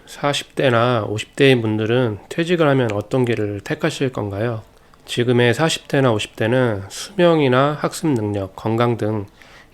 40대나 50대인 분들은 퇴직을 하면 어떤 길을 택하실 건가요? 지금의 40대나 50대는 수명이나 학습 능력, 건강 등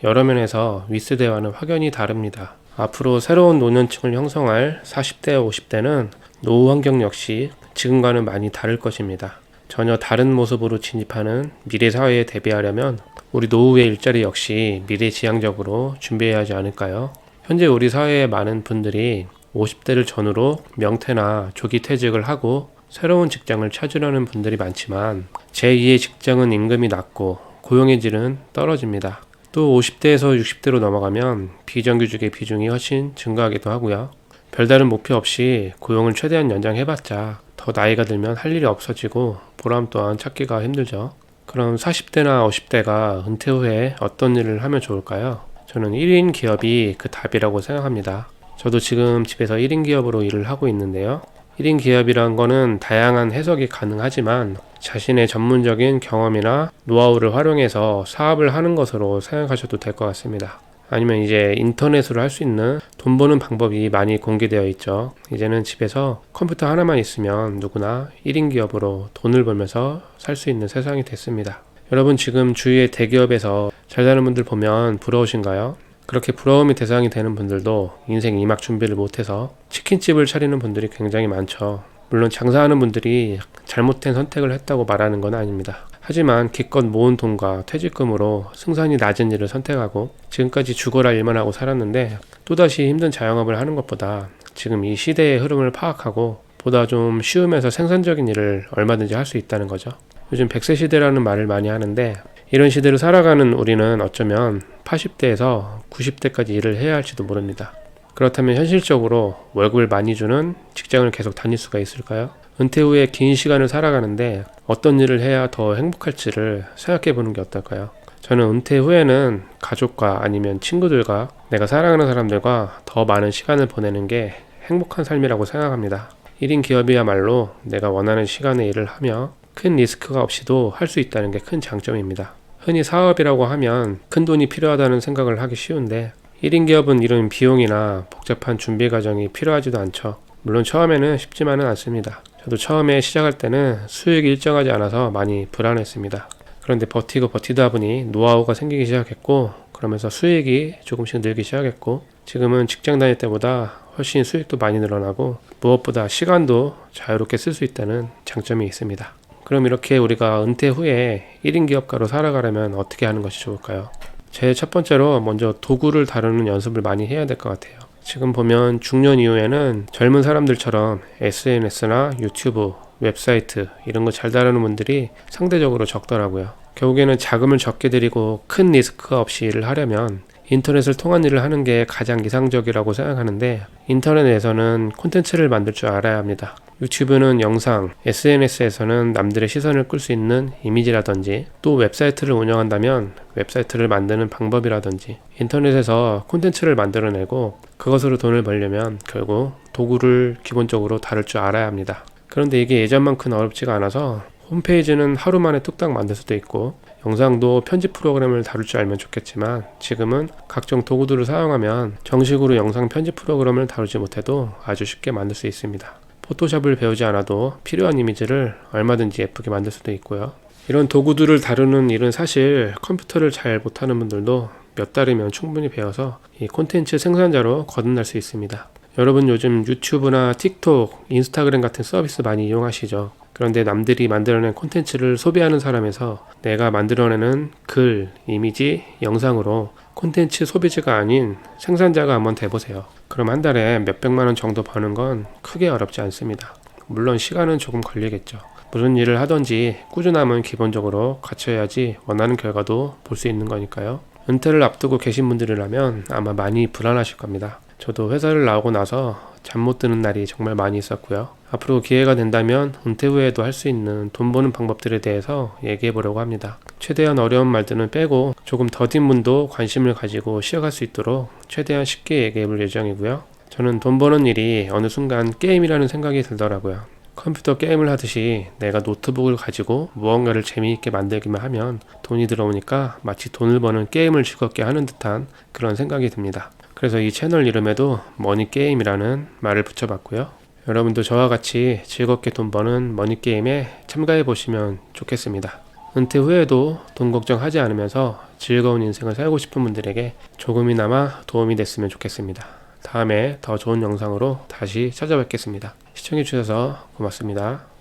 여러 면에서 윗세대와는 확연히 다릅니다. 앞으로 새로운 노년층을 형성할 40대, 50대는 노후 환경 역시 지금과는 많이 다를 것입니다. 전혀 다른 모습으로 진입하는 미래 사회에 대비하려면 우리 노후의 일자리 역시 미래지향적으로 준비해야 하지 않을까요? 현재 우리 사회의 많은 분들이 50대를 전후로 명퇴나 조기 퇴직을 하고 새로운 직장을 찾으려는 분들이 많지만 제2의 직장은 임금이 낮고 고용의 질은 떨어집니다. 또 50대에서 60대로 넘어가면 비정규직의 비중이 훨씬 증가하기도 하고요. 별다른 목표 없이 고용을 최대한 연장해봤자 더 나이가 들면 할 일이 없어지고 보람 또한 찾기가 힘들죠. 그럼 40대나 50대가 은퇴 후에 어떤 일을 하면 좋을까요? 저는 1인 기업이 그 답이라고 생각합니다. 저도 지금 집에서 1인 기업으로 일을 하고 있는데요. 1인 기업이란 거는 다양한 해석이 가능하지만 자신의 전문적인 경험이나 노하우를 활용해서 사업을 하는 것으로 생각하셔도 될 것 같습니다. 아니면 이제 인터넷으로 할 수 있는 돈 버는 방법이 많이 공개되어 있죠. 이제는 집에서 컴퓨터 하나만 있으면 누구나 1인 기업으로 돈을 벌면서 살 수 있는 세상이 됐습니다. 여러분 지금 주위의 대기업에서 잘 사는 분들 보면 부러우신가요? 그렇게 부러움이 대상이 되는 분들도 인생 이막 준비를 못해서 치킨집을 차리는 분들이 굉장히 많죠. 물론 장사하는 분들이 잘못된 선택을 했다고 말하는 건 아닙니다. 하지만 기껏 모은 돈과 퇴직금으로 승산이 낮은 일을 선택하고 지금까지 죽어라 일만 하고 살았는데 또다시 힘든 자영업을 하는 것보다 지금 이 시대의 흐름을 파악하고 보다 좀 쉬우면서 생산적인 일을 얼마든지 할 수 있다는 거죠. 요즘 100세 시대라는 말을 많이 하는데 이런 시대를 살아가는 우리는 어쩌면 80대에서 90대까지 일을 해야 할지도 모릅니다. 그렇다면 현실적으로 월급을 많이 주는 직장을 계속 다닐 수가 있을까요? 은퇴 후에 긴 시간을 살아가는데 어떤 일을 해야 더 행복할지를 생각해 보는 게 어떨까요? 저는 은퇴 후에는 가족과 아니면 친구들과 내가 사랑하는 사람들과 더 많은 시간을 보내는 게 행복한 삶이라고 생각합니다. 1인 기업이야말로 내가 원하는 시간에 일을 하며 큰 리스크가 없이도 할 수 있다는 게 큰 장점입니다. 흔히 사업이라고 하면 큰 돈이 필요하다는 생각을 하기 쉬운데 1인 기업은 이런 비용이나 복잡한 준비 과정이 필요하지도 않죠. 물론 처음에는 쉽지만은 않습니다. 저도 처음에 시작할 때는 수익이 일정하지 않아서 많이 불안했습니다. 그런데 버티고 버티다 보니 노하우가 생기기 시작했고 그러면서 수익이 조금씩 늘기 시작했고 지금은 직장 다닐 때보다 훨씬 수익도 많이 늘어나고 무엇보다 시간도 자유롭게 쓸 수 있다는 장점이 있습니다. 그럼 이렇게 우리가 은퇴 후에 1인 기업가로 살아가려면 어떻게 하는 것이 좋을까요? 제일 첫 번째로 먼저 도구를 다루는 연습을 많이 해야 될 것 같아요. 지금 보면 중년 이후에는 젊은 사람들처럼 SNS나 유튜브, 웹사이트 이런 거 잘 다루는 분들이 상대적으로 적더라고요. 결국에는 자금을 적게 들이고 큰 리스크가 없이 일을 하려면 인터넷을 통한 일을 하는 게 가장 이상적이라고 생각하는데 인터넷에서는 콘텐츠를 만들 줄 알아야 합니다. 유튜브는 영상, SNS에서는 남들의 시선을 끌 수 있는 이미지라든지 또 웹사이트를 운영한다면 웹사이트를 만드는 방법이라든지 인터넷에서 콘텐츠를 만들어내고 그것으로 돈을 벌려면 결국 도구를 기본적으로 다룰 줄 알아야 합니다. 그런데 이게 예전만큼 어렵지가 않아서 홈페이지는 하루 만에 뚝딱 만들 수도 있고 영상도 편집 프로그램을 다룰 줄 알면 좋겠지만 지금은 각종 도구들을 사용하면 정식으로 영상 편집 프로그램을 다루지 못해도 아주 쉽게 만들 수 있습니다. 포토샵을 배우지 않아도 필요한 이미지를 얼마든지 예쁘게 만들 수도 있고요. 이런 도구들을 다루는 일은 사실 컴퓨터를 잘 못하는 분들도 몇 달이면 충분히 배워서 이 콘텐츠 생산자로 거듭날 수 있습니다. 여러분 요즘 유튜브나 틱톡, 인스타그램 같은 서비스 많이 이용하시죠? 그런데 남들이 만들어낸 콘텐츠를 소비하는 사람에서 내가 만들어내는 글, 이미지, 영상으로 콘텐츠 소비자가 아닌 생산자가 한번 돼보세요. 그럼 한 달에 몇백만 원 정도 버는 건 크게 어렵지 않습니다. 물론 시간은 조금 걸리겠죠. 무슨 일을 하든지 꾸준함은 기본적으로 갖춰야지 원하는 결과도 볼 수 있는 거니까요. 은퇴를 앞두고 계신 분들이라면 아마 많이 불안하실 겁니다. 저도 회사를 나오고 나서 잠 못 드는 날이 정말 많이 있었고요. 앞으로 기회가 된다면 은퇴 후에도 할 수 있는 돈 버는 방법들에 대해서 얘기해 보려고 합니다. 최대한 어려운 말들은 빼고 조금 더딘 분도 관심을 가지고 시작할 수 있도록 최대한 쉽게 얘기해 볼 예정이고요. 저는 돈 버는 일이 어느 순간 게임이라는 생각이 들더라고요. 컴퓨터 게임을 하듯이 내가 노트북을 가지고 무언가를 재미있게 만들기만 하면 돈이 들어오니까 마치 돈을 버는 게임을 즐겁게 하는 듯한 그런 생각이 듭니다. 그래서 이 채널 이름에도 머니게임이라는 말을 붙여봤고요. 여러분도 저와 같이 즐겁게 돈 버는 머니게임에 참가해 보시면 좋겠습니다. 은퇴 후에도 돈 걱정하지 않으면서 즐거운 인생을 살고 싶은 분들에게 조금이나마 도움이 됐으면 좋겠습니다. 다음에 더 좋은 영상으로 다시 찾아뵙겠습니다. 시청해 주셔서 고맙습니다.